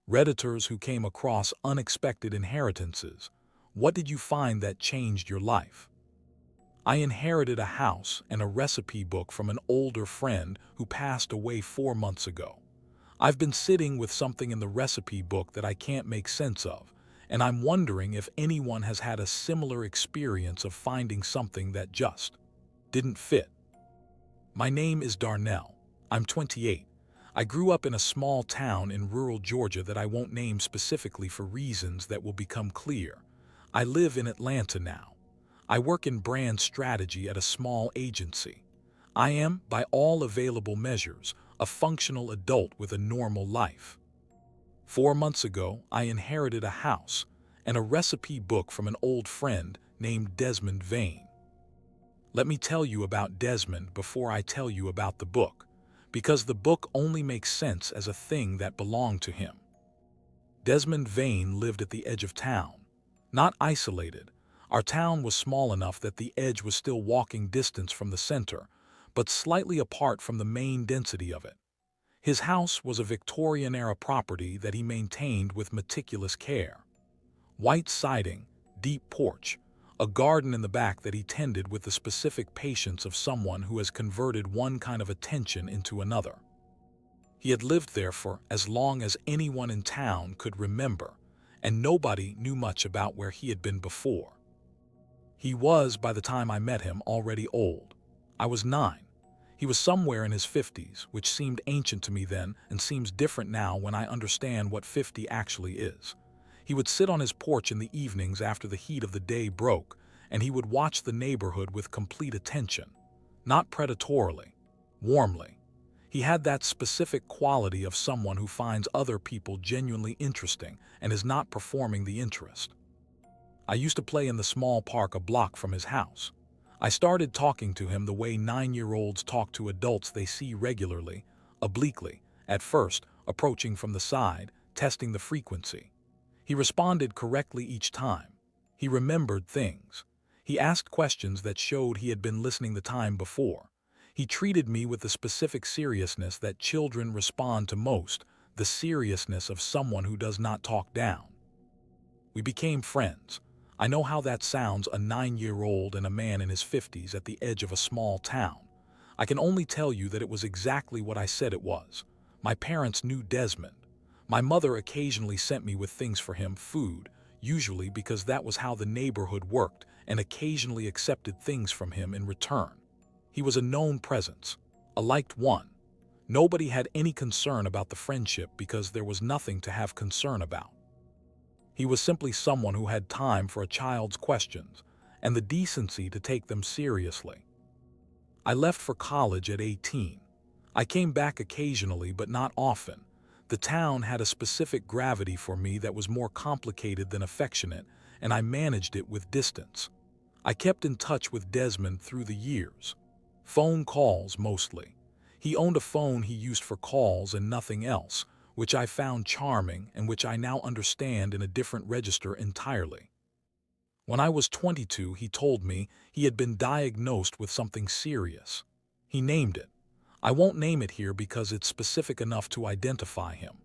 Redditors who came across unexpected inheritances. What did you find that changed your life? I inherited a house and a recipe book from an older friend who passed away 4 months ago. I've been sitting with something in the recipe book that I can't make sense of, and I'm wondering if anyone has had a similar experience of finding something that just didn't fit. My name is Darnell. I'm 28. I grew up in a small town in rural Georgia that I won't name specifically for reasons that will become clear. I live in Atlanta now. I work in brand strategy at a small agency. I am, by all available measures, a functional adult with a normal life. 4 months ago, I inherited a house and a recipe book from an old friend named Desmond Vane. Let me tell you about Desmond before I tell you about the book, because the book only makes sense as a thing that belonged to him. Desmond Vane lived at the edge of town. Not isolated. Our town was small enough that the edge was still walking distance from the center, but slightly apart from the main density of it. His house was a Victorian-era property that he maintained with meticulous care. White siding, deep porch, a garden in the back that he tended with the specific patience of someone who has converted one kind of attention into another. He had lived there for as long as anyone in town could remember, and nobody knew much about where he had been before. He was, by the time I met him, already old. I was 9. He was somewhere in his 50s, which seemed ancient to me then and seems different now when I understand what 50 actually is. He would sit on his porch in the evenings after the heat of the day broke, and he would watch the neighborhood with complete attention. Not predatorily, warmly. He had that specific quality of someone who finds other people genuinely interesting and is not performing the interest. I used to play in the small park a block from his house. I started talking to him the way 9-year-olds talk to adults they see regularly, obliquely, at first, approaching from the side, testing the frequency. He responded correctly each time. He remembered things. He asked questions that showed he had been listening the time before. He treated me with the specific seriousness that children respond to most, the seriousness of someone who does not talk down. We became friends. I know how that sounds, a 9-year-old and a man in his 50s at the edge of a small town. I can only tell you that it was exactly what I said it was. My parents knew Desmond. My mother occasionally sent me with things for him, food, usually because that was how the neighborhood worked, and occasionally accepted things from him in return. He was a known presence, a liked one. Nobody had any concern about the friendship because there was nothing to have concern about. He was simply someone who had time for a child's questions and the decency to take them seriously. I left for college at 18. I came back occasionally, but not often. The town had a specific gravity for me that was more complicated than affectionate, and I managed it with distance. I kept in touch with Desmond through the years. Phone calls mostly. He owned a phone he used for calls and nothing else, which I found charming and which I now understand in a different register entirely. When I was 22, he told me he had been diagnosed with something serious. He named it. I won't name it here because it's specific enough to identify him.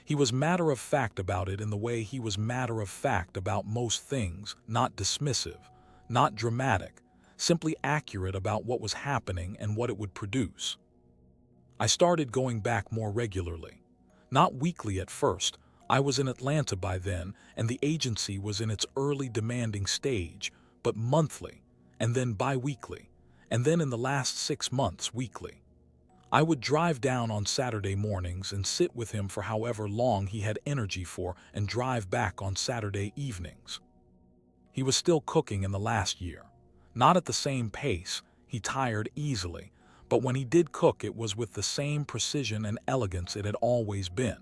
He was matter-of-fact about it in the way he was matter-of-fact about most things, not dismissive, not dramatic, simply accurate about what was happening and what it would produce. I started going back more regularly. Not weekly at first. I was in Atlanta by then, and the agency was in its early demanding stage, but monthly, and then bi-weekly, and then in the last 6 months weekly. I would drive down on Saturday mornings and sit with him for however long he had energy for and drive back on Saturday evenings. He was still cooking in the last year. Not at the same pace, he tired easily, but when he did cook it was with the same precision and elegance it had always been.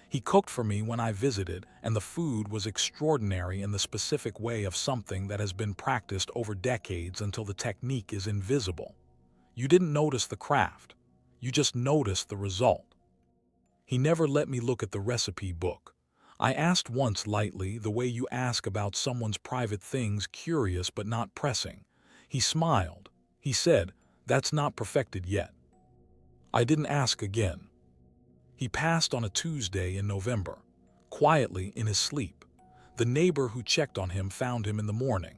He cooked for me when I visited, and the food was extraordinary in the specific way of something that has been practiced over decades until the technique is invisible. You didn't notice the craft. You just noticed the result. He never let me look at the recipe book. I asked once lightly, the way you ask about someone's private things, curious but not pressing. He smiled. He said, "That's not perfected yet." I didn't ask again. He passed on a Tuesday in November. quietly in his sleep. The neighbor who checked on him found him in the morning.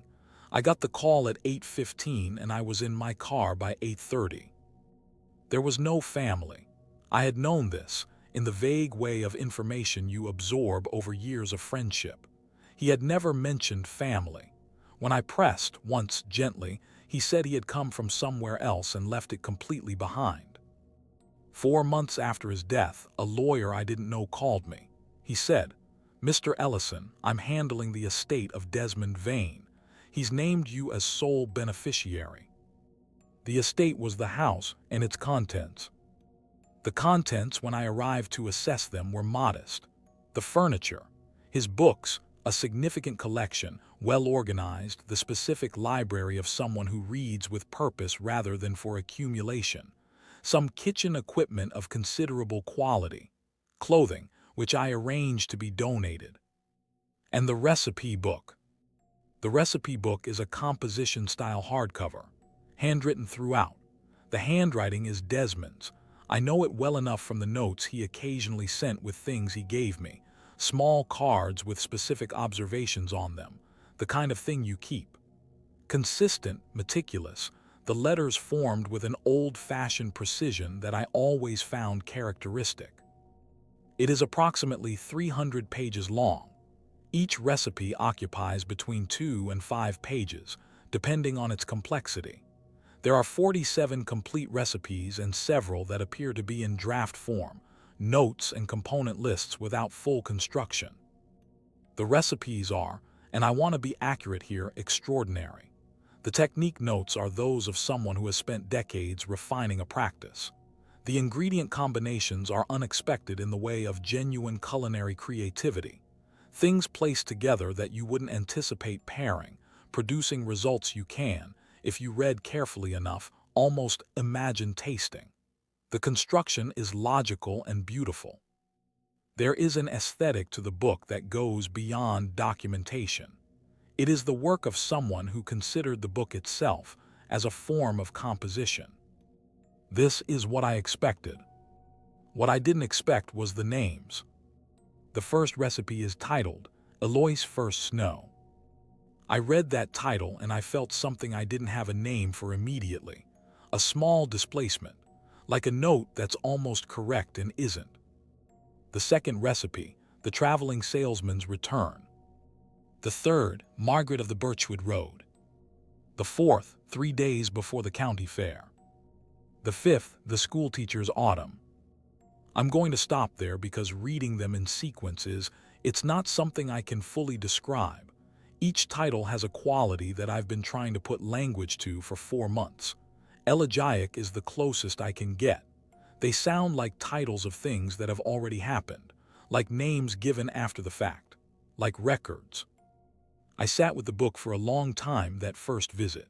I got the call at 8:15 and I was in my car by 8:30. There was no family. I had known this, in the vague way of information you absorb over years of friendship. He had never mentioned family. When I pressed, once gently, he said he had come from somewhere else and left it completely behind. 4 months after his death, a lawyer I didn't know called me. He said, "Mr. Ellison, I'm handling the estate of Desmond Vane. He's named you as sole beneficiary." The estate was the house and its contents. The contents, when I arrived to assess them, were modest. The furniture, his books, a significant collection, well organized, the specific library of someone who reads with purpose rather than for accumulation. Some kitchen equipment of considerable quality. Clothing, which I arranged to be donated. And the recipe book. The recipe book is a composition-style hardcover, handwritten throughout. The handwriting is Desmond's. I know it well enough from the notes he occasionally sent with things he gave me, small cards with specific observations on them, the kind of thing you keep. Consistent, meticulous, the letters formed with an old-fashioned precision that I always found characteristic. It is approximately 300 pages long. Each recipe occupies between 2 and 5 pages, depending on its complexity. There are 47 complete recipes and several that appear to be in draft form, notes and component lists without full construction. The recipes are, and I want to be accurate here, extraordinary. The technique notes are those of someone who has spent decades refining a practice. The ingredient combinations are unexpected in the way of genuine culinary creativity. Things placed together that you wouldn't anticipate pairing, producing results you can, if you read carefully enough, almost imagine tasting. The construction is logical and beautiful. There is an aesthetic to the book that goes beyond documentation. It is the work of someone who considered the book itself as a form of composition. This is what I expected. What I didn't expect was the names. The first recipe is titled, Eloise First Snow. I read that title and I felt something I didn't have a name for immediately. A small displacement, like a note that's almost correct and isn't. The second recipe, The Traveling Salesman's Return. The third, Margaret of the Birchwood Road. The fourth, 3 days before the county fair. The fifth, The Schoolteacher's Autumn. I'm going to stop there because reading them in sequence it's not something I can fully describe. Each title has a quality that I've been trying to put language to for 4 months. Elegiac is the closest I can get. They sound like titles of things that have already happened, like names given after the fact, like records. I sat with the book for a long time that first visit.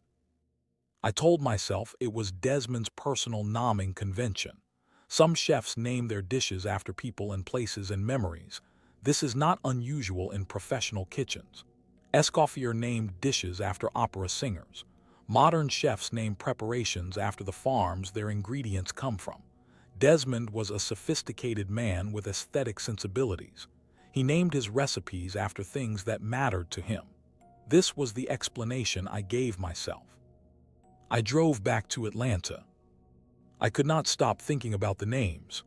I told myself it was Desmond's personal naming convention. Some chefs name their dishes after people and places and memories. This is not unusual in professional kitchens. Escoffier named dishes after opera singers. Modern chefs name preparations after the farms their ingredients come from. Desmond was a sophisticated man with aesthetic sensibilities. He named his recipes after things that mattered to him. This was the explanation I gave myself. I drove back to Atlanta. I could not stop thinking about the names.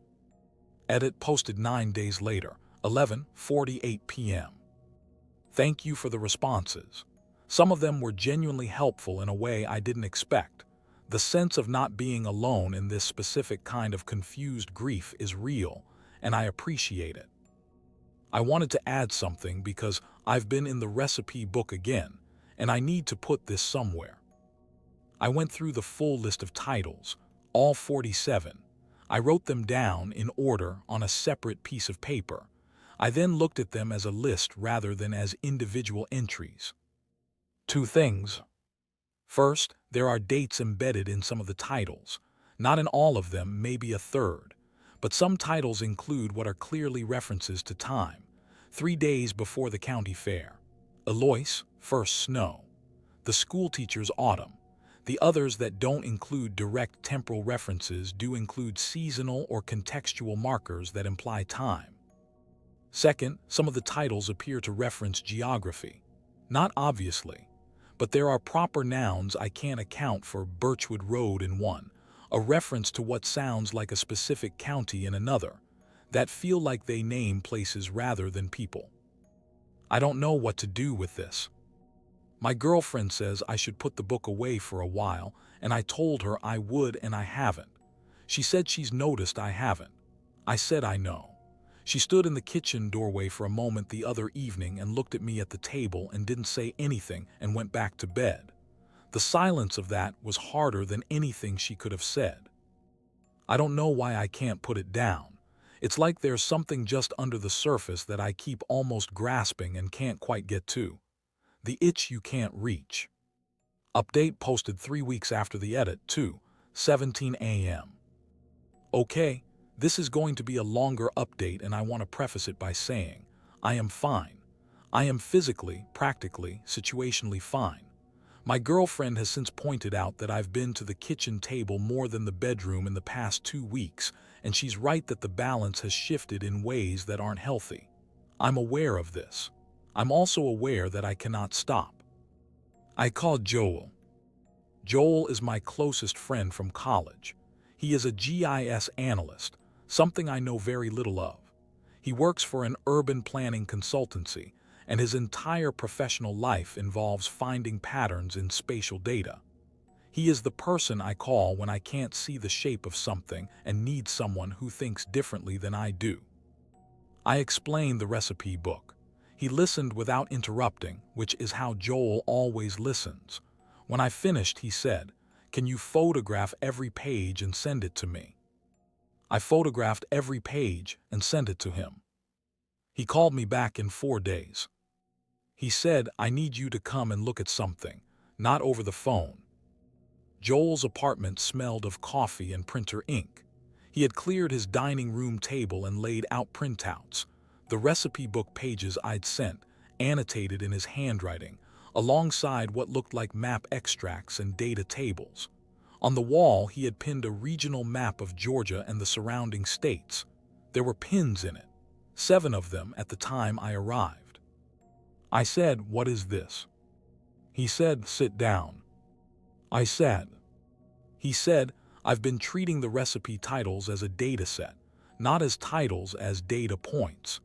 Edit posted 9 days later, 11:48 p.m. Thank you for the responses. Some of them were genuinely helpful in a way I didn't expect. The sense of not being alone in this specific kind of confused grief is real, and I appreciate it. I wanted to add something because I've been in the recipe book again, and I need to put this somewhere. I went through the full list of titles, all 47. I wrote them down in order on a separate piece of paper. I then looked at them as a list rather than as individual entries. 2 things. First, there are dates embedded in some of the titles. Not in all of them, maybe a third. But some titles include what are clearly references to time. 3 days before the county fair. Eloise, First Snow. The Schoolteacher's Autumn. The others that don't include direct temporal references do include seasonal or contextual markers that imply time. Second, some of the titles appear to reference geography. Not obviously, but there are proper nouns I can't account for. Birchwood Road in one, a reference to what sounds like a specific county in another, that feel like they name places rather than people. I don't know what to do with this. My girlfriend says I should put the book away for a while, and I told her I would and I haven't. She said she's noticed I haven't. I said I know. She stood in the kitchen doorway for a moment the other evening and looked at me at the table and didn't say anything and went back to bed. The silence of that was harder than anything she could have said. I don't know why I can't put it down. It's like there's something just under the surface that I keep almost grasping and can't quite get to. The itch you can't reach. Update posted 3 weeks after the edit, 2:17 a.m. Okay, this is going to be a longer update and I want to preface it by saying, I am fine. I am physically, practically, situationally fine. My girlfriend has since pointed out that I've been to the kitchen table more than the bedroom in the past 2 weeks, and she's right that the balance has shifted in ways that aren't healthy. I'm aware of this. I'm also aware that I cannot stop. I call Joel. Joel is my closest friend from college. He is a GIS analyst, something I know very little of. He works for an urban planning consultancy, and his entire professional life involves finding patterns in spatial data. He is the person I call when I can't see the shape of something and need someone who thinks differently than I do. I explained the recipe book. He listened without interrupting, which is how Joel always listens. When I finished, he said, "Can you photograph every page and send it to me?" I photographed every page and sent it to him. He called me back in 4 days. He said, "I need you to come and look at something, not over the phone." Joel's apartment smelled of coffee and printer ink. He had cleared his dining room table and laid out printouts, the recipe book pages I'd sent, annotated in his handwriting, alongside what looked like map extracts and data tables. On the wall, he had pinned a regional map of Georgia and the surrounding states. There were pins in it, 7 of them at the time I arrived. I said, "What is this?" He said, "Sit down." I sat. He said, "I've been treating the recipe titles as a data set, not as titles, as data points.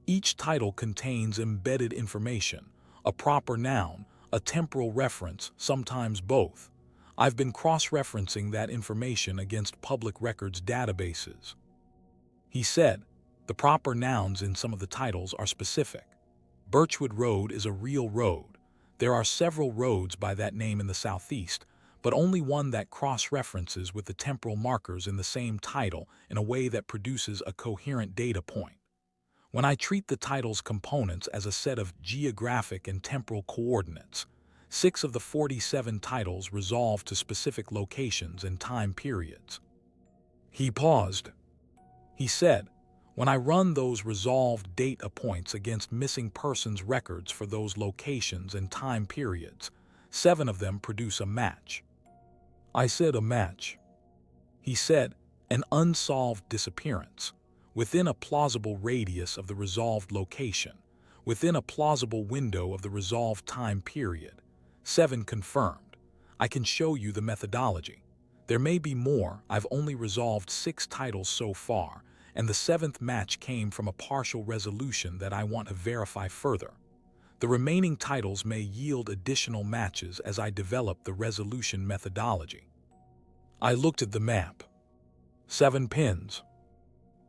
Each title contains embedded information, a proper noun, a temporal reference, sometimes both. I've been cross-referencing that information against public records databases." He said, "The proper nouns in some of the titles are specific. Birchwood Road is a real road. There are several roads by that name in the southeast, but only one that cross-references with the temporal markers in the same title in a way that produces a coherent data point. When I treat the title's components as a set of geographic and temporal coordinates, 6 of the 47 titles resolve to specific locations and time periods." He paused. He said, "When I run those resolved data points against missing persons records for those locations and time periods, 7 of them produce a match." I said, "A match?" He said, "An unsolved disappearance, within a plausible radius of the resolved location, within a plausible window of the resolved time period. 7 confirmed. I can show you the methodology. There may be more. I've only resolved 6 titles so far, and the 7th match came from a partial resolution that I want to verify further. The remaining titles may yield additional matches as I develop the resolution methodology." I looked at the map. 7 pins.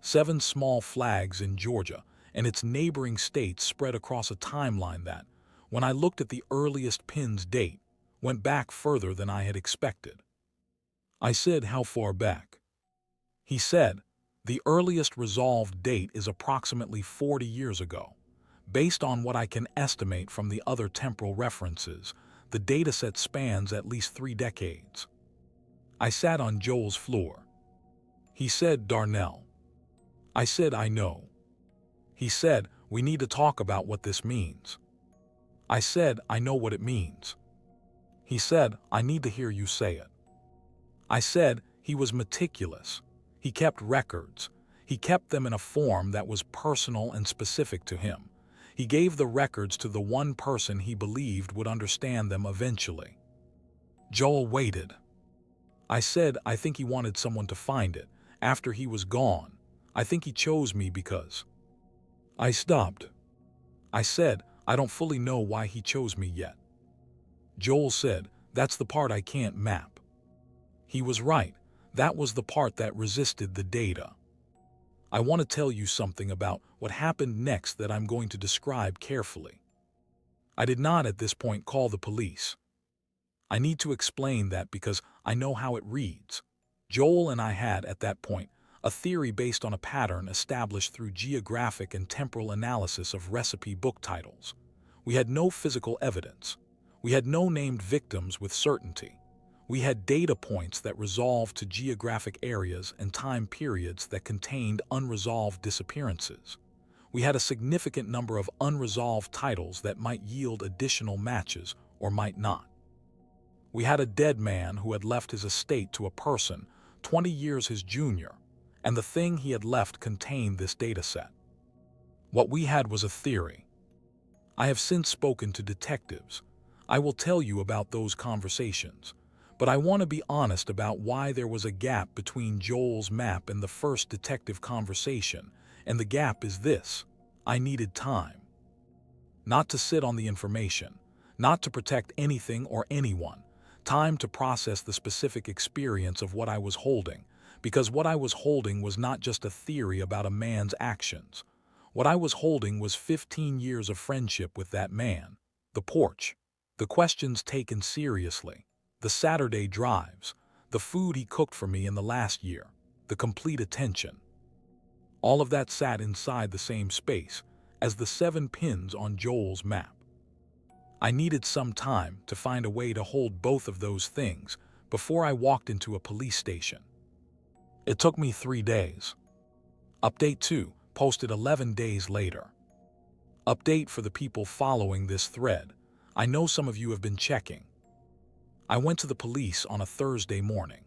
7 small flags in Georgia and its neighboring states spread across a timeline that, when I looked at the earliest pin's date, went back further than I had expected. I said, "How far back?" He said, "The earliest resolved date is approximately 40 years ago. Based on what I can estimate from the other temporal references, the dataset spans at least 3 decades. I sat on Joel's floor. He said, "Darnell." I said, "I know." He said, "We need to talk about what this means." I said, "I know what it means." He said, "I need to hear you say it." I said, "He was meticulous. He kept records. He kept them in a form that was personal and specific to him. He gave the records to the one person he believed would understand them eventually. Joel waited. I said I think he wanted someone to find it. After he was gone, I think he chose me because... I stopped. I said, I don't fully know why he chose me yet. Joel said, that's the part I can't map. He was right. That was the part that resisted the data. I want to tell you something about what happened next that I'm going to describe carefully. I did not at this point call the police. I need to explain that because I know how it reads. Joel and I had, at that point, a theory based on a pattern established through geographic and temporal analysis of recipe book titles. We had no physical evidence. We had no named victims with certainty. We had data points that resolved to geographic areas and time periods that contained unresolved disappearances. We had a significant number of unresolved titles that might yield additional matches or might not. We had a dead man who had left his estate to a person 20 years his junior, and the thing he had left contained this data set. What we had was a theory. I have since spoken to detectives. I will tell you about those conversations, but I want to be honest about why there was a gap between Joel's map and the first detective conversation, and the gap is this: I needed time. Not to sit on the information, not to protect anything or anyone, time to process the specific experience of what I was holding, because what I was holding was not just a theory about a man's actions. What I was holding was 15 years of friendship with that man, the porch, the questions taken seriously, the Saturday drives, the food he cooked for me in the last year, the complete attention. All of that sat inside the same space as the 7 pins on Joel's map. I needed some time to find a way to hold both of those things before I walked into a police station. It took me 3 days. Update 2, posted 11 days later. Update for the people following this thread. I know some of you have been checking. I went to the police on a Thursday morning.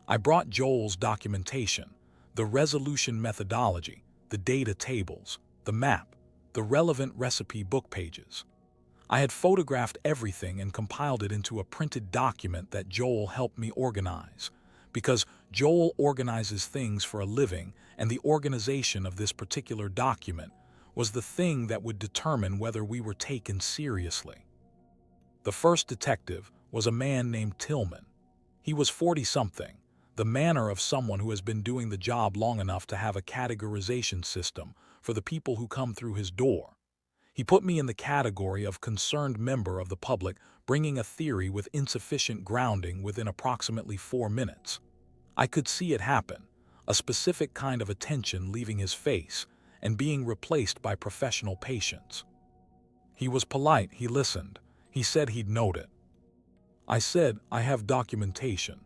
I brought Joel's documentation, the resolution methodology, the data tables, the map, the relevant recipe book pages. I had photographed everything and compiled it into a printed document that Joel helped me organize, because Joel organizes things for a living, and the organization of this particular document was the thing that would determine whether we were taken seriously. The first detective was a man named Tillman. He was 40-something, the manner of someone who has been doing the job long enough to have a categorization system for the people who come through his door. He put me in the category of concerned member of the public bringing a theory with insufficient grounding within approximately 4 minutes. I could see it happen, a specific kind of attention leaving his face and being replaced by professional patience. He was polite, he listened. He said he'd note it. I said, I have documentation.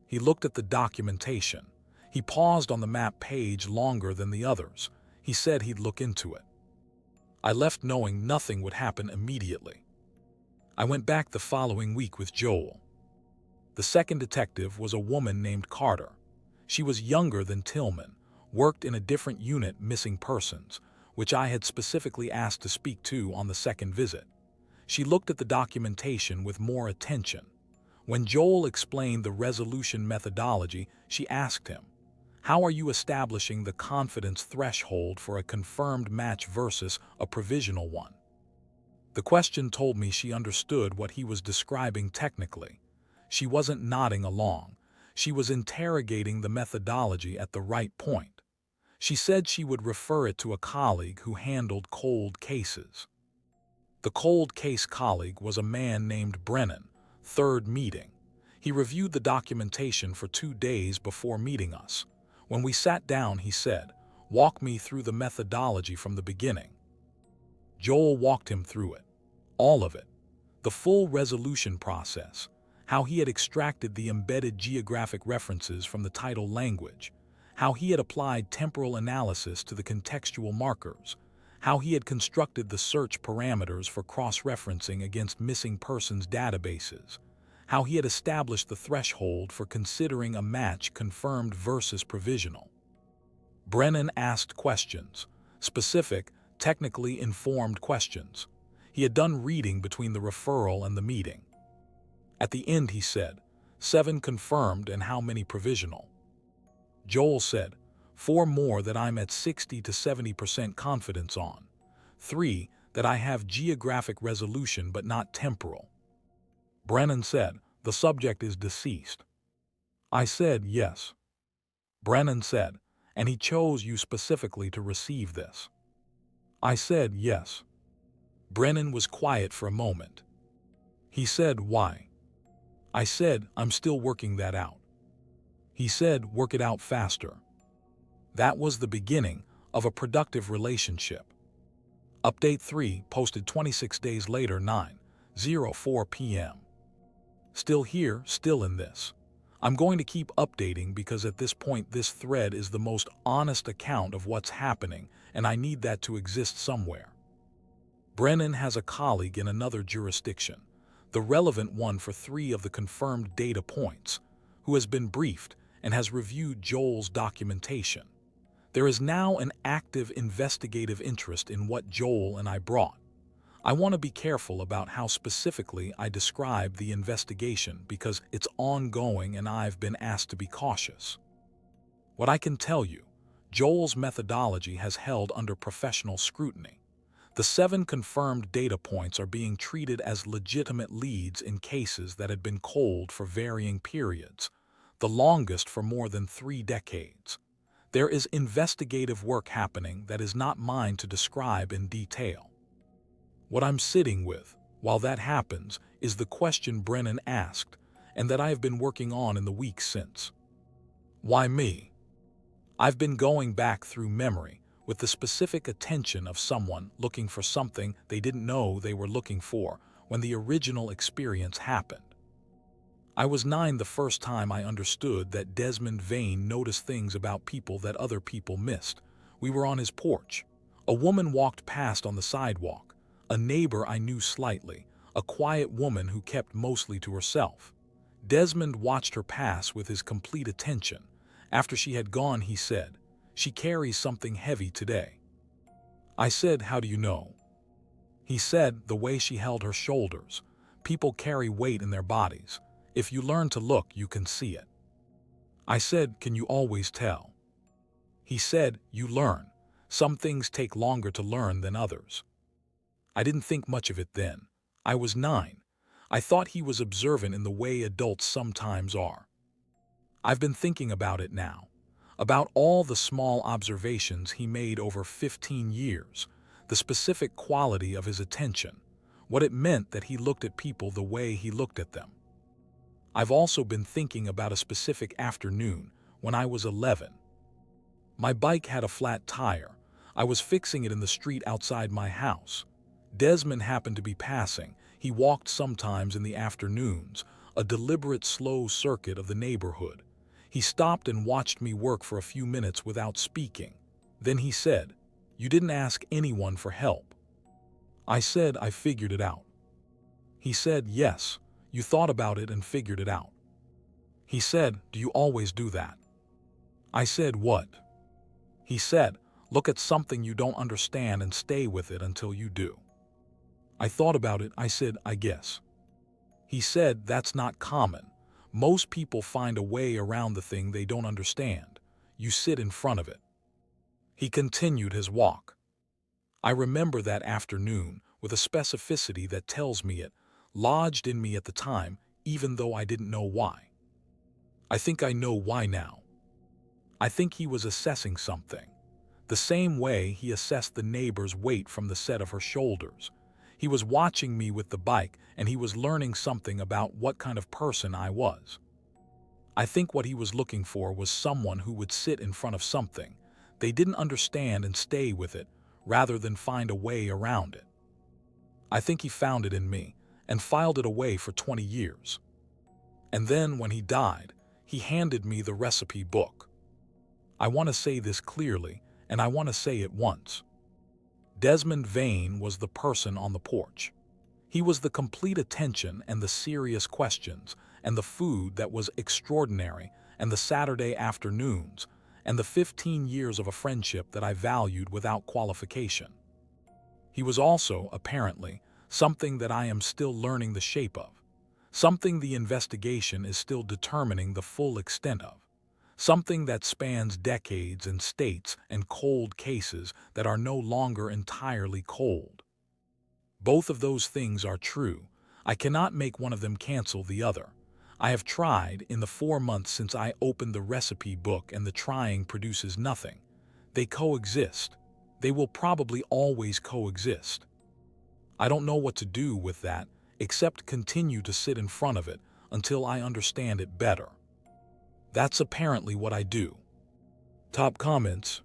He looked at the documentation. He paused on the map page longer than the others. He said he'd look into it. I left knowing nothing would happen immediately. I went back the following week with Joel. The second detective was a woman named Carter. She was younger than Tillman, worked in a different unit, missing persons, which I had specifically asked to speak to on the second visit. She looked at the documentation with more attention. When Joel explained the resolution methodology, she asked him, "How are you establishing the confidence threshold for a confirmed match versus a provisional one?" The question told me she understood what he was describing technically. She wasn't nodding along. She was interrogating the methodology at the right point. She said she would refer it to a colleague who handled cold cases. The cold case colleague was a man named Brennan. Third meeting. He reviewed the documentation for 2 days before meeting us. When we sat down, he said, "Walk me through the methodology from the beginning." Joel walked him through it. All of it. The full resolution process. How he had extracted the embedded geographic references from the title language. How he had applied temporal analysis to the contextual markers. How he had constructed the search parameters for cross-referencing against missing persons databases. How he had established the threshold for considering a match confirmed versus provisional. Brennan asked questions, specific, technically informed questions. He had done reading between the referral and the meeting. At the end he said, 7 confirmed and how many provisional? Joel said, 4 more that I'm at 60 to 70% confidence on. 3 that I have geographic resolution but not temporal. Brennan said, the subject is deceased. I said, yes. Brennan said, and he chose you specifically to receive this. I said, yes. Brennan was quiet for a moment. He said, why? I said, I'm still working that out. He said, work it out faster. That was the beginning of a productive relationship. Update 3 posted 26 days later, 9:04 p.m. Still here, still in this. I'm going to keep updating because at this point this thread is the most honest account of what's happening and I need that to exist somewhere. Brennan has a colleague in another jurisdiction, the relevant one for 3 of the confirmed data points, who has been briefed and has reviewed Joel's documentation. There is now an active investigative interest in what Joel and I brought. I want to be careful about how specifically I describe the investigation because it's ongoing and I've been asked to be cautious. What I can tell you, Joel's methodology has held under professional scrutiny. The 7 confirmed data points are being treated as legitimate leads in cases that had been cold for varying periods, the longest for more than 3 decades. There is investigative work happening that is not mine to describe in detail. What I'm sitting with, while that happens, is the question Brennan asked, and that I have been working on in the weeks since. Why me? I've been going back through memory with the specific attention of someone looking for something they didn't know they were looking for when the original experience happened. I was 9 the first time I understood that Desmond Vane noticed things about people that other people missed. We were on his porch. A woman walked past on the sidewalk. A neighbor I knew slightly, a quiet woman who kept mostly to herself. Desmond watched her pass with his complete attention. After she had gone, he said, "She carries something heavy today." I said, "How do you know?" He said, "The way she held her shoulders. People carry weight in their bodies. If you learn to look, you can see it." I said, "Can you always tell?" He said, "You learn. Some things take longer to learn than others." I didn't think much of it then. I was 9. I thought he was observant in the way adults sometimes are. I've been thinking about it now, about all the small observations he made over 15 years, the specific quality of his attention, what it meant that he looked at people the way he looked at them. I've also been thinking about a specific afternoon when I was 11. My bike had a flat tire. I was fixing it in the street outside my house. Desmond happened to be passing. He walked sometimes in the afternoons, a deliberate slow circuit of the neighborhood. He stopped and watched me work for a few minutes without speaking. Then he said, "You didn't ask anyone for help." I said, "I figured it out." He said, "Yes, you thought about it and figured it out." He said, "Do you always do that?" I said, "What?" He said, "Look at something you don't understand and stay with it until you do." I thought about it. I said, "I guess." He said, "That's not common. Most people find a way around the thing they don't understand. You sit in front of it." He continued his walk. I remember that afternoon with a specificity that tells me it lodged in me at the time, even though I didn't know why. I think I know why now. I think he was assessing something, the same way he assessed the neighbor's weight from the set of her shoulders. He was watching me with the bike, and he was learning something about what kind of person I was. I think what he was looking for was someone who would sit in front of something they didn't understand and stay with it, rather than find a way around it. I think he found it in me, and filed it away for 20 years. And then, when he died, he handed me the recipe book. I want to say this clearly, and I want to say it once. Desmond Vane was the person on the porch. He was the complete attention and the serious questions, and the food that was extraordinary, and the Saturday afternoons, and the 15 years of a friendship that I valued without qualification. He was also, apparently, something that I am still learning the shape of, something the investigation is still determining the full extent of, something that spans decades and states and cold cases that are no longer entirely cold. Both of those things are true. I cannot make one of them cancel the other. I have tried in the 4 months since I opened the recipe book, and the trying produces nothing. They coexist. They will probably always coexist. I don't know what to do with that, except continue to sit in front of it until I understand it better. That's apparently what I do. Top comments.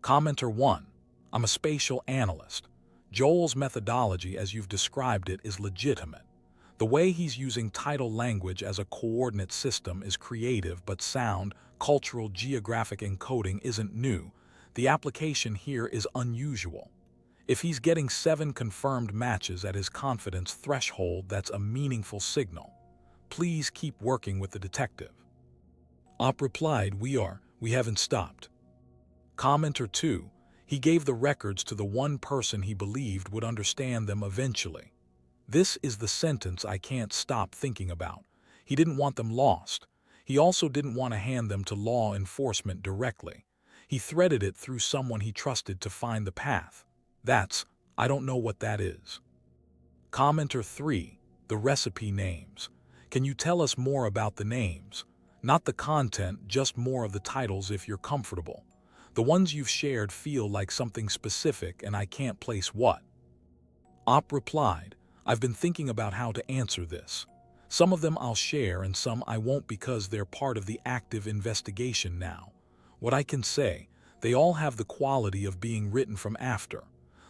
Commenter 1. I'm a spatial analyst. Joel's methodology, as you've described it, is legitimate. The way he's using title language as a coordinate system is creative, but sound, cultural, geographic encoding isn't new. The application here is unusual. If he's getting 7 confirmed matches at his confidence threshold, that's a meaningful signal. Please keep working with the detective. Op replied, we haven't stopped. Commenter 2. He gave the records to the one person he believed would understand them eventually. This is the sentence I can't stop thinking about. He didn't want them lost. He also didn't want to hand them to law enforcement directly. He threaded it through someone he trusted to find the path. I don't know what that is. Commenter 3. The recipe names. Can you tell us more about the names? Not the content, just more of the titles if you're comfortable. The ones you've shared feel like something specific, and I can't place what. Op replied, I've been thinking about how to answer this. Some of them I'll share and some I won't because they're part of the active investigation now. What I can say, they all have the quality of being written from after.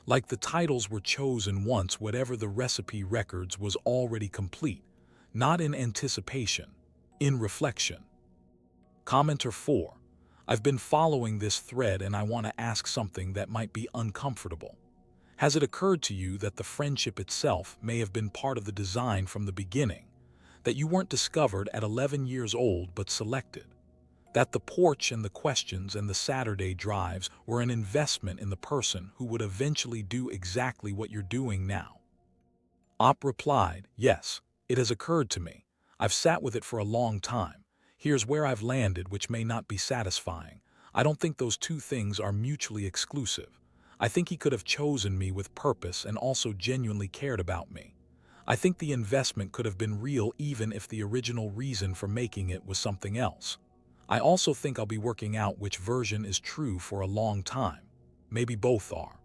Like the titles were chosen once whatever the recipe records was already complete, not in anticipation, in reflection. Commenter 4. I've been following this thread and I want to ask something that might be uncomfortable. Has it occurred to you that the friendship itself may have been part of the design from the beginning? That you weren't discovered at 11 years old but selected? That the porch and the questions and the Saturday drives were an investment in the person who would eventually do exactly what you're doing now? Op replied, yes, it has occurred to me. I've sat with it for a long time. Here's where I've landed, which may not be satisfying. I don't think those two things are mutually exclusive. I think he could have chosen me with purpose and also genuinely cared about me. I think the investment could have been real even if the original reason for making it was something else. I also think I'll be working out which version is true for a long time. Maybe both are.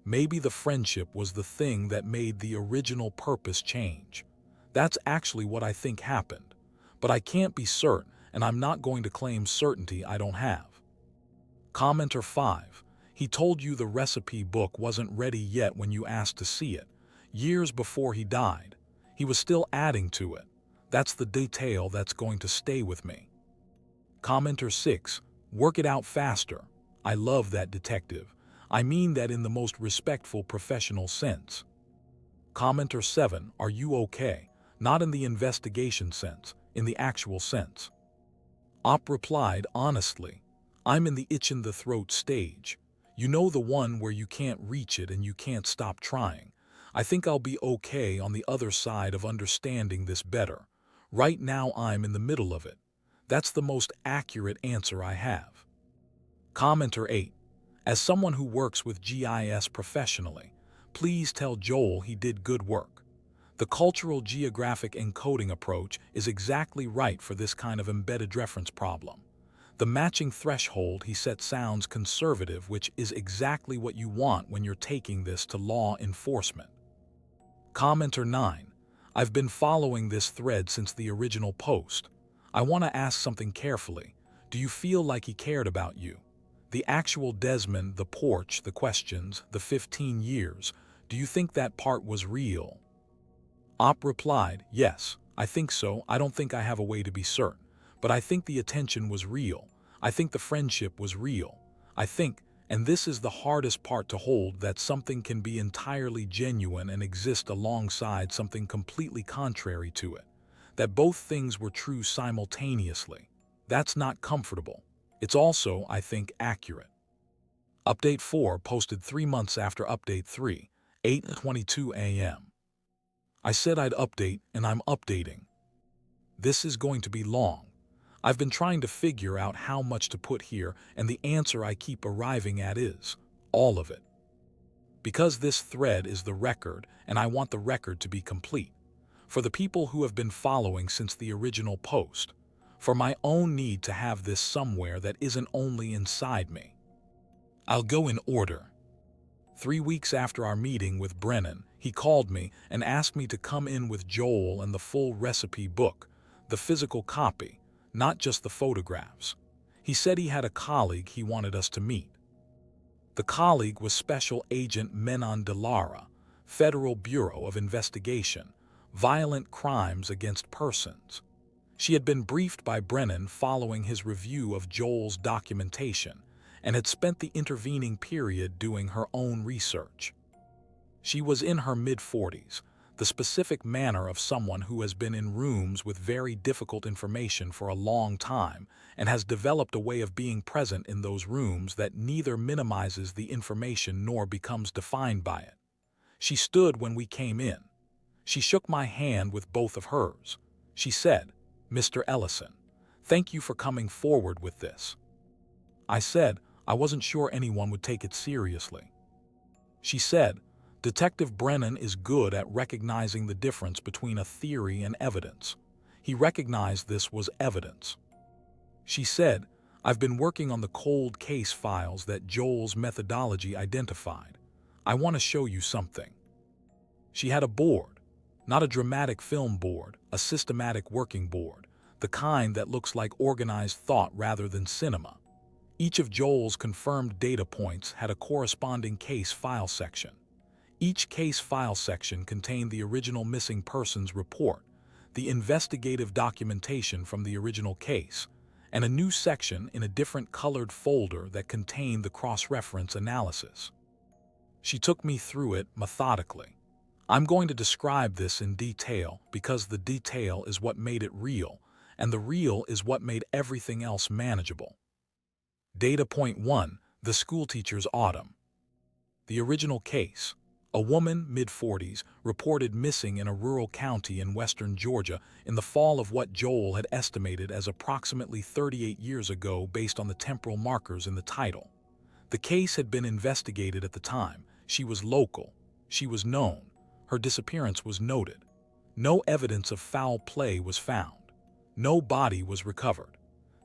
Maybe the friendship was the thing that made the original purpose change. That's actually what I think happened. But I can't be certain, and I'm not going to claim certainty I don't have. Commenter 5. He told you the recipe book wasn't ready yet when you asked to see it. Years before he died. He was still adding to it. That's the detail that's going to stay with me. Commenter 6. Work it out faster. I love that, detective. I mean that in the most respectful professional sense. Commenter 7. Are you okay? Not in the investigation sense, in the actual sense. Op replied, honestly, I'm in the itch-in-the-throat stage. You know, the one where you can't reach it and you can't stop trying. I think I'll be okay on the other side of understanding this better. Right now I'm in the middle of it. That's the most accurate answer I have. Commenter 8. As someone who works with GIS professionally, please tell Joel he did good work. The cultural geographic encoding approach is exactly right for this kind of embedded reference problem. The matching threshold he set sounds conservative, which is exactly what you want when you're taking this to law enforcement. Commenter 9. I've been following this thread since the original post. I want to ask something carefully. Do you feel like he cared about you? The actual Desmond, the porch, the questions, the 15 years, do you think that part was real? Op replied, yes, I think so. I don't think I have a way to be certain. But I think the attention was real. I think the friendship was real. I think, and this is the hardest part to hold, that something can be entirely genuine and exist alongside something completely contrary to it. That both things were true simultaneously. That's not comfortable. It's also, I think, accurate. Update 4 posted 3 months after Update 3, 8:22 a.m. I said I'd update, and I'm updating. This is going to be long. I've been trying to figure out how much to put here, and the answer I keep arriving at is all of it. Because this thread is the record, and I want the record to be complete. For the people who have been following since the original post. For my own need to have this somewhere that isn't only inside me. I'll go in order. 3 weeks after our meeting with Brennan, he called me and asked me to come in with Joel and the full recipe book, the physical copy, not just the photographs. He said he had a colleague he wanted us to meet. The colleague was Special Agent Menon Delara, Federal Bureau of Investigation, Violent Crimes Against Persons. She had been briefed by Brennan following his review of Joel's documentation and had spent the intervening period doing her own research. She was in her mid-40s, the specific manner of someone who has been in rooms with very difficult information for a long time and has developed a way of being present in those rooms that neither minimizes the information nor becomes defined by it. She stood when we came in. She shook my hand with both of hers. She said, "Mr. Ellison, thank you for coming forward with this." I said I wasn't sure anyone would take it seriously. She said, "Detective Brennan is good at recognizing the difference between a theory and evidence. He recognized this was evidence." She said, "I've been working on the cold case files that Joel's methodology identified. I want to show you something." She had a board, not a dramatic film board, a systematic working board, the kind that looks like organized thought rather than cinema. Each of Joel's confirmed data points had a corresponding case file section. Each case file section contained the original missing persons report, the investigative documentation from the original case, and a new section in a different colored folder that contained the cross-reference analysis. She took me through it methodically. I'm going to describe this in detail because the detail is what made it real, and the real is what made everything else manageable. Data point 1, the schoolteacher's autumn. The original case. A woman, mid-40s, reported missing in a rural county in western Georgia in the fall of what Joel had estimated as approximately 38 years ago based on the temporal markers in the title. The case had been investigated at the time. She was local. She was known. Her disappearance was noted. No evidence of foul play was found. No body was recovered.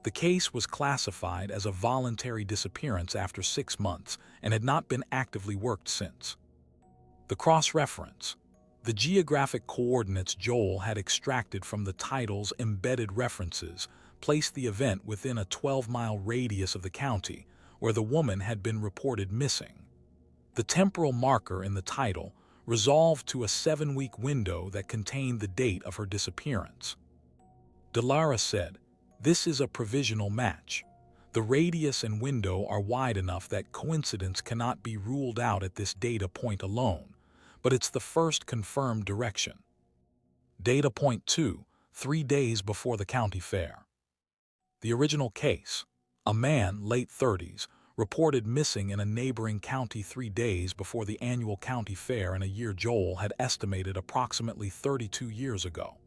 The case was classified as a voluntary disappearance after 6 months and had not been actively worked since. The cross-reference. The geographic coordinates Joel had extracted from the title's embedded references placed the event within a 12-mile radius of the county where the woman had been reported missing. The temporal marker in the title resolved to a 7-week window that contained the date of her disappearance. Delara said, "This is a provisional match. The radius and window are wide enough that coincidence cannot be ruled out at this data point alone, but it's the first confirmed direction." Data point 2, 3 days before the county fair. The original case. A man, late 30s, reported missing in a neighboring county 3 days before the annual county fair in a year Joel had estimated approximately 32 years ago.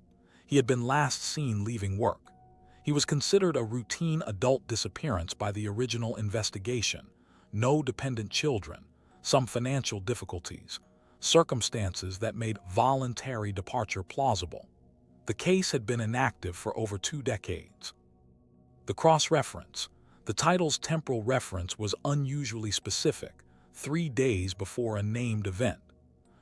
He had been last seen leaving work. He was considered a routine adult disappearance by the original investigation. No dependent children, some financial difficulties, circumstances that made voluntary departure plausible. The case had been inactive for over 2 decades. The cross-reference. The title's temporal reference was unusually specific, 3 days before a named event.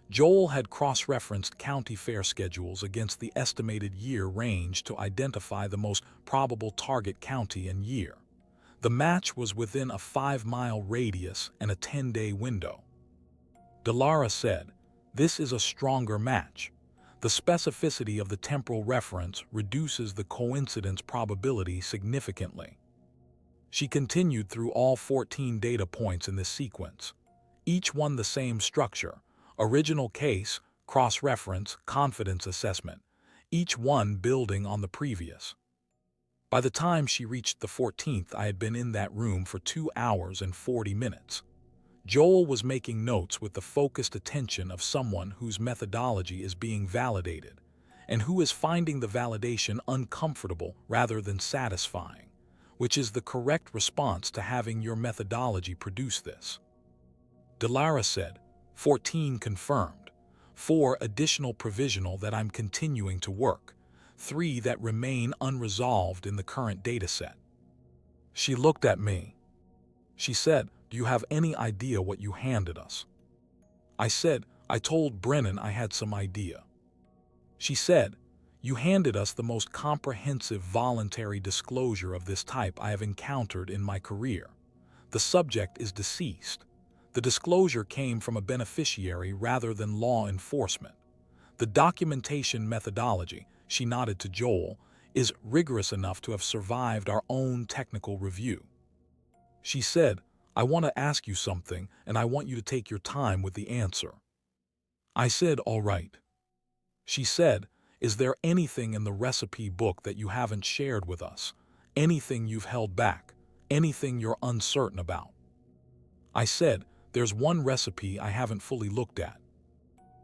Joel had cross-referenced county fair schedules against the estimated year range to identify the most probable target county and year. The match was within a 5-mile radius and a 10-day window. Delara said, "This is a stronger match. The specificity of the temporal reference reduces the coincidence probability significantly." She continued through all 14 data points in this sequence, each one the same structure: original case, cross-reference, confidence assessment, each one building on the previous. By the time she reached the 14th, I had been in that room for 2 hours and 40 minutes. Joel was making notes with the focused attention of someone whose methodology is being validated, and who is finding the validation uncomfortable rather than satisfying, which is the correct response to having your methodology produce this. Delara said, 14 confirmed, 4 additional provisional that I'm continuing to work, 3 that remain unresolved in the current dataset. She looked at me. She said, "Do you have any idea what you handed us?" I said, "I told Brennan I had some idea." She said, "You handed us the most comprehensive voluntary disclosure of this type I have encountered in my career. The subject is deceased. The disclosure came from a beneficiary rather than law enforcement. The documentation methodology," she nodded to Joel, "is rigorous enough to have survived our own technical review." She said, "I want to ask you something, and I want you to take your time with the answer." I said, "All right." She said, "Is there anything in the recipe book that you haven't shared with us? Anything you've held back? Anything you're uncertain about?" I said, "There's one recipe I haven't fully looked at."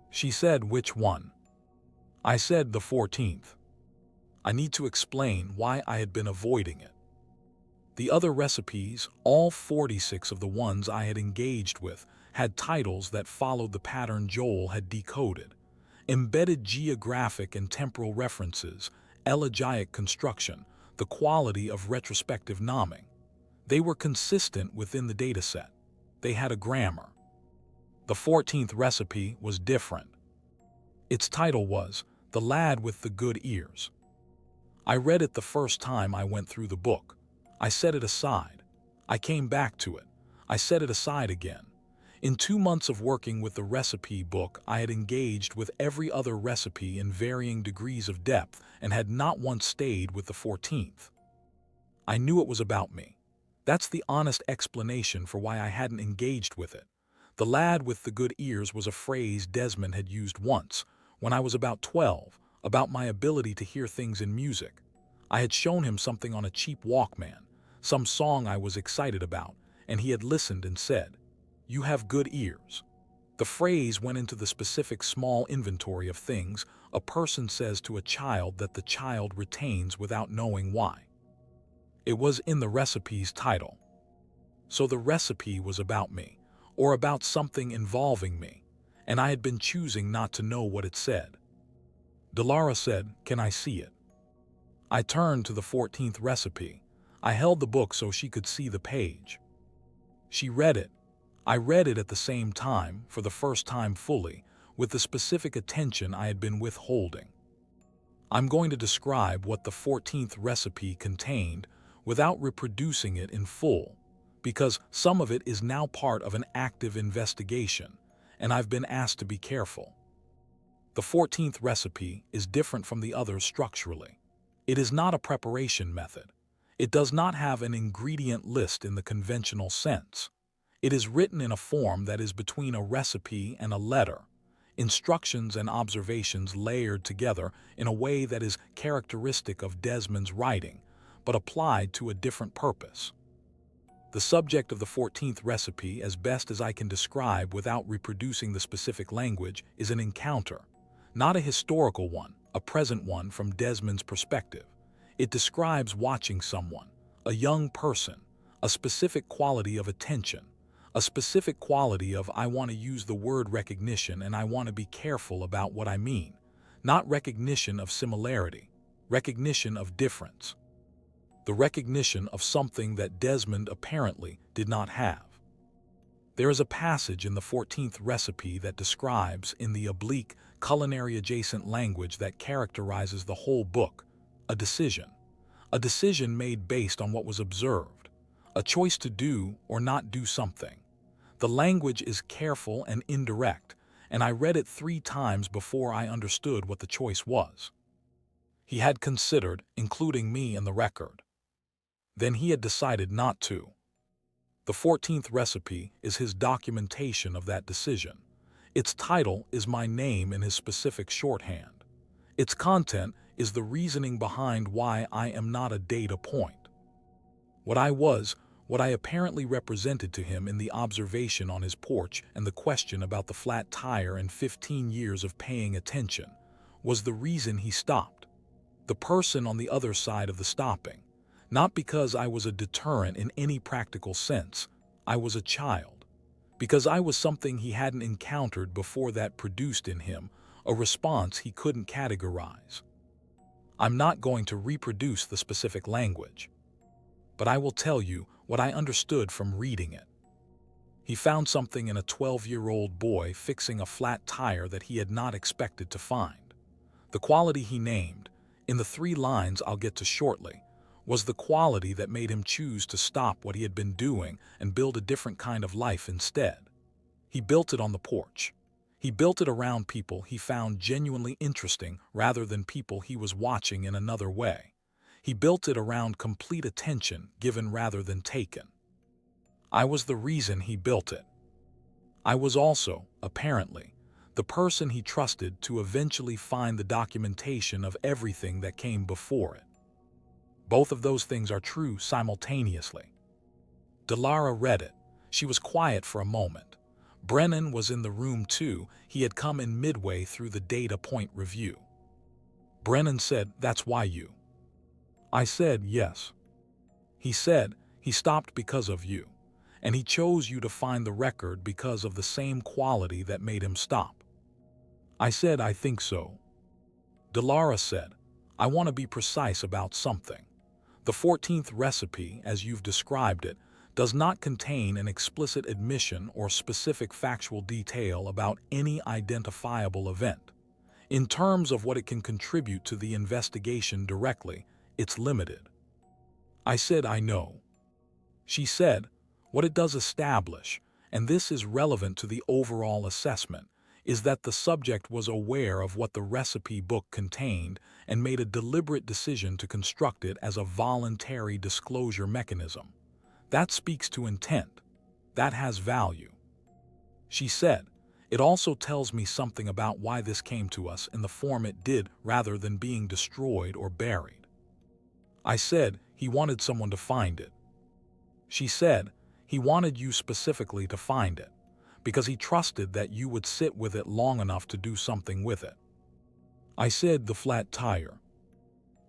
She said, "Which one?" I said, "The 14th. I need to explain why I had been avoiding it. The other recipes, all 46 of the ones I had engaged with, had titles that followed the pattern Joel had decoded. Embedded geographic and temporal references, elegiac construction, the quality of retrospective nomming. They were consistent within the dataset. They had a grammar. The 14th recipe was different. Its title was "The Lad with the Good Ears." I read it the first time I went through the book. I set it aside. I came back to it. I set it aside again. In 2 months of working with the recipe book, I had engaged with every other recipe in varying degrees of depth and had not once stayed with the 14th. I knew it was about me. That's the honest explanation for why I hadn't engaged with it. The lad with the good ears was a phrase Desmond had used once, when I was about 12, about my ability to hear things in music. I had shown him something on a cheap Walkman, some song I was excited about, and he had listened and said, "You have good ears." The phrase went into the specific small inventory of things a person says to a child that the child retains without knowing why. It was in the recipe's title. So the recipe was about me, or about something involving me, and I had been choosing not to know what it said. Delara said, "Can I see it?" I turned to the 14th recipe. I held the book so she could see the page. She read it. I read it at the same time, for the first time fully, with the specific attention I had been withholding. I'm going to describe what the 14th recipe contained without reproducing it in full, because some of it is now part of an active investigation, and I've been asked to be careful. The 14th recipe is different from the others structurally. It is not a preparation method. It does not have an ingredient list in the conventional sense. It is written in a form that is between a recipe and a letter, instructions and observations layered together in a way that is characteristic of Desmond's writing, but applied to a different purpose. The subject of the 14th recipe, as best as I can describe without reproducing the specific language, is an encounter, not a historical one, a present one from Desmond's perspective. It describes watching someone, a young person, a specific quality of attention, a specific quality of I want to use the word recognition and I want to be careful about what I mean, not recognition of similarity, recognition of difference. The recognition of something that Desmond apparently did not have. There is a passage in the 14th recipe that describes, in the oblique, culinary-adjacent language that characterizes the whole book, a decision made based on what was observed, a choice to do or not do something. The language is careful and indirect, and I read it 3 times before I understood what the choice was. He had considered including me in the record. Then he had decided not to. The 14th recipe is his documentation of that decision. Its title is my name in his specific shorthand. Its content is the reasoning behind why I am not a data point. What I apparently represented to him in the observation on his porch and the question about the flat tire and 15 years of paying attention, was the reason he stopped. The person on the other side of the stopping. Not because I was a deterrent in any practical sense. I was a child. Because I was something he hadn't encountered before that produced in him a response he couldn't categorize. I'm not going to reproduce the specific language, but I will tell you what I understood from reading it. He found something in a 12-year-old boy fixing a flat tire that he had not expected to find. The quality he named, in the 3 lines I'll get to shortly, was the quality that made him choose to stop what he had been doing and build a different kind of life instead. He built it on the porch. He built it around people he found genuinely interesting rather than people he was watching in another way. He built it around complete attention given rather than taken. I was the reason he built it. I was also, apparently, the person he trusted to eventually find the documentation of everything that came before it. Both of those things are true simultaneously. Delara read it. She was quiet for a moment. Brennan was in the room too. He had come in midway through the data point review. Brennan said, "That's why you." I said, "Yes." He said, "He stopped because of you, and he chose you to find the record because of the same quality that made him stop." I said, "I think so." Delara said, "I want to be precise about something. The 14th recipe, as you've described it, does not contain an explicit admission or specific factual detail about any identifiable event. In terms of what it can contribute to the investigation directly, it's limited." I said, "I know." She said, "What it does establish, and this is relevant to the overall assessment, is that the subject was aware of what the recipe book contained and made a deliberate decision to construct it as a voluntary disclosure mechanism. That speaks to intent. That has value." She said, "It also tells me something about why this came to us in the form it did rather than being destroyed or buried." I said, "He wanted someone to find it." She said, "He wanted you specifically to find it, because he trusted that you would sit with it long enough to do something with it." I said, "The flat tire."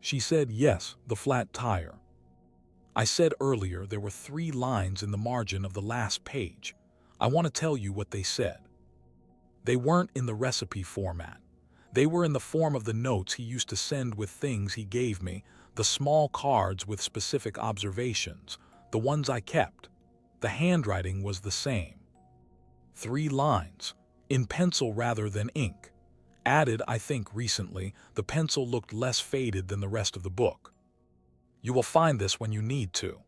She said, "Yes, the flat tire." I said earlier there were 3 lines in the margin of the last page. I want to tell you what they said. They weren't in the recipe format. They were in the form of the notes he used to send with things he gave me, the small cards with specific observations, the ones I kept. The handwriting was the same. 3 lines, in pencil rather than ink. Added, I think recently, the pencil looked less faded than the rest of the book. You will find this when you need to.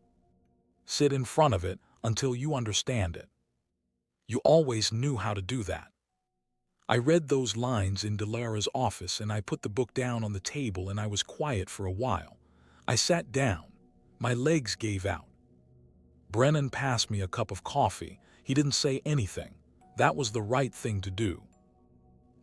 Sit in front of it until you understand it. You always knew how to do that. I read those lines in Delara's office and I put the book down on the table and I was quiet for a while. I sat down. My legs gave out. Brennan passed me a cup of coffee. He didn't say anything. That was the right thing to do.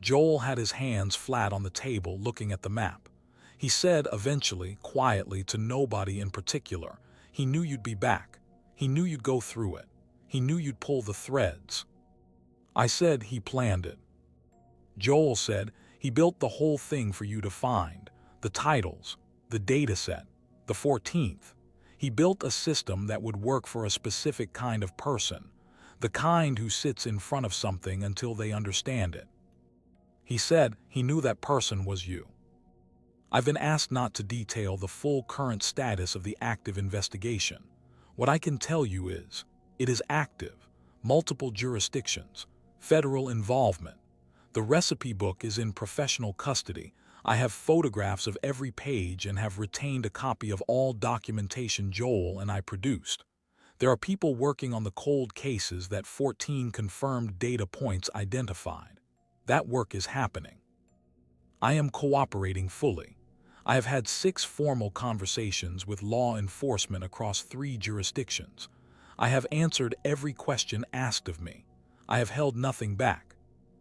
Joel had his hands flat on the table looking at the map. He said eventually, quietly, to nobody in particular, "He knew you'd be back. He knew you'd go through it. He knew you'd pull the threads." I said, "He planned it." Joel said, "He built the whole thing for you to find. The titles, the data set, the 14th. He built a system that would work for a specific kind of person, the kind who sits in front of something until they understand it." He said he knew that person was you. I've been asked not to detail the full current status of the active investigation. What I can tell you is, it is active, multiple jurisdictions, federal involvement. The recipe book is in professional custody. I have photographs of every page and have retained a copy of all documentation Joel and I produced. There are people working on the cold cases that 14 confirmed data points identified. That work is happening. I am cooperating fully. I have had 6 formal conversations with law enforcement across 3 jurisdictions. I have answered every question asked of me. I have held nothing back.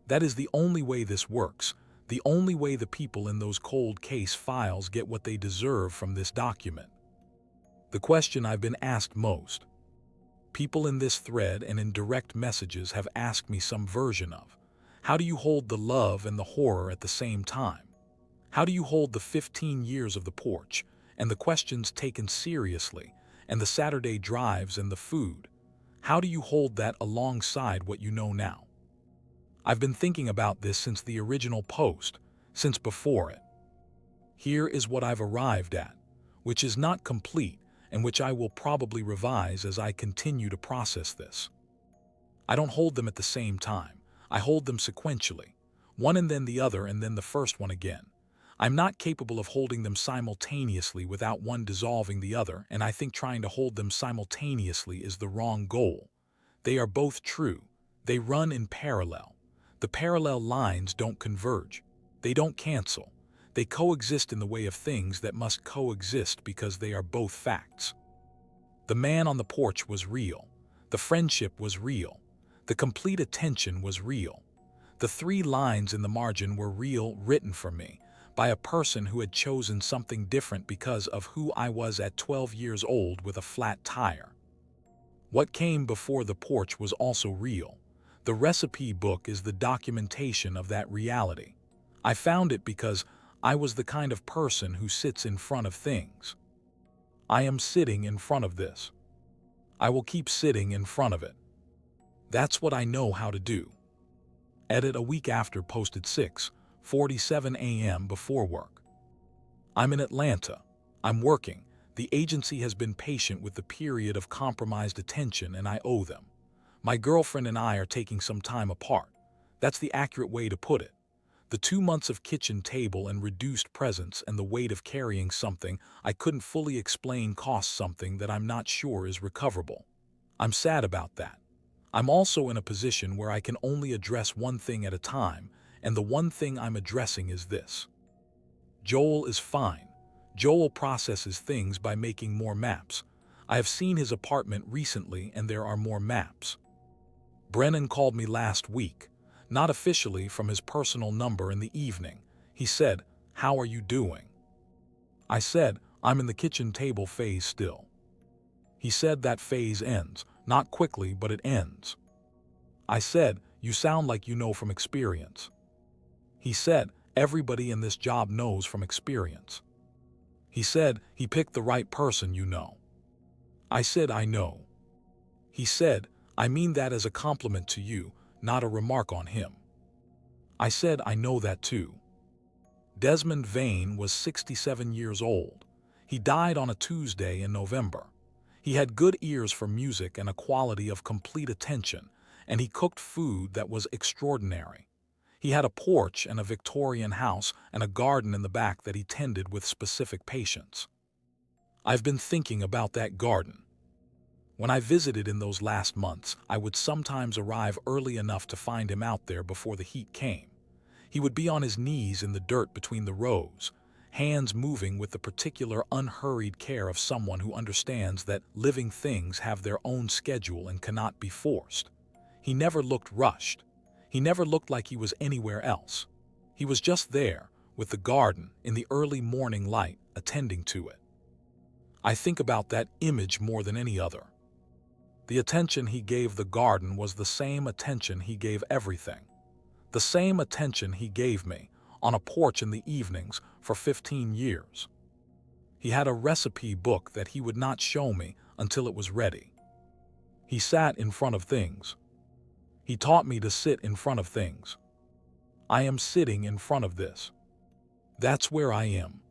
That is the only way this works. The only way the people in those cold case files get what they deserve from this document. The question I've been asked most. People in this thread and in direct messages have asked me some version of, how do you hold the love and the horror at the same time? How do you hold the 15 years of the porch, and the questions taken seriously, and the Saturday drives and the food? How do you hold that alongside what you know now? I've been thinking about this since the original post, since before it. Here is what I've arrived at, which is not complete and which I will probably revise as I continue to process this. I don't hold them at the same time. I hold them sequentially, one and then the other and then the first one again. I'm not capable of holding them simultaneously without one dissolving the other, and I think trying to hold them simultaneously is the wrong goal. They are both true. They run in parallel. The parallel lines don't converge. They don't cancel. They coexist in the way of things that must coexist because they are both facts. The man on the porch was real. The friendship was real. The complete attention was real. The 3 lines in the margin were real, written for me by a person who had chosen something different because of who I was at 12 years old with a flat tire. What came before the porch was also real. The recipe book is the documentation of that reality. I found it because I was the kind of person who sits in front of things. I am sitting in front of this. I will keep sitting in front of it. That's what I know how to do. Edit a week after posted 6:47 a.m. before work. I'm in Atlanta. I'm working. The agency has been patient with the period of compromised attention and I owe them. My girlfriend and I are taking some time apart. That's the accurate way to put it. The 2 months of kitchen table and reduced presence and the weight of carrying something I couldn't fully explain cost something that I'm not sure is recoverable. I'm sad about that. I'm also in a position where I can only address one thing at a time, and the one thing I'm addressing is this. Joel is fine. Joel processes things by making more maps. I have seen his apartment recently and there are more maps. Brennan called me last week, not officially from his personal number in the evening. He said, "How are you doing?" I said, "I'm in the kitchen table phase still." He said that phase ends, not quickly, but it ends. I said, "You sound like you know from experience." He said, "Everybody in this job knows from experience." He said, "He picked the right person, you know." I said, "I know." He said, "I mean that as a compliment to you, not a remark on him." I said, "I know that too." Desmond Vane was 67 years old. He died on a Tuesday in November. He had good ears for music and a quality of complete attention, and he cooked food that was extraordinary. He had a porch and a Victorian house and a garden in the back that he tended with specific patience. I've been thinking about that garden. When I visited in those last months, I would sometimes arrive early enough to find him out there before the heat came. He would be on his knees in the dirt between the rows, hands moving with the particular unhurried care of someone who understands that living things have their own schedule and cannot be forced. He never looked rushed. He never looked like he was anywhere else. He was just there, with the garden, in the early morning light, attending to it. I think about that image more than any other. The attention he gave the garden was the same attention he gave everything. The same attention he gave me, on a porch in the evenings, for 15 years. He had a recipe book that he would not show me until it was ready. He sat in front of things. He taught me to sit in front of things. I am sitting in front of this. That's where I am.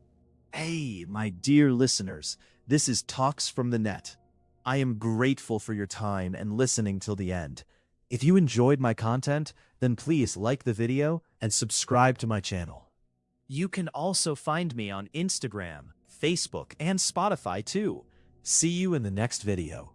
Hey, my dear listeners, this is Talks from the Net. I am grateful for your time and listening till the end. If you enjoyed my content, then please like the video and subscribe to my channel. You can also find me on Instagram, Facebook, and Spotify too. See you in the next video.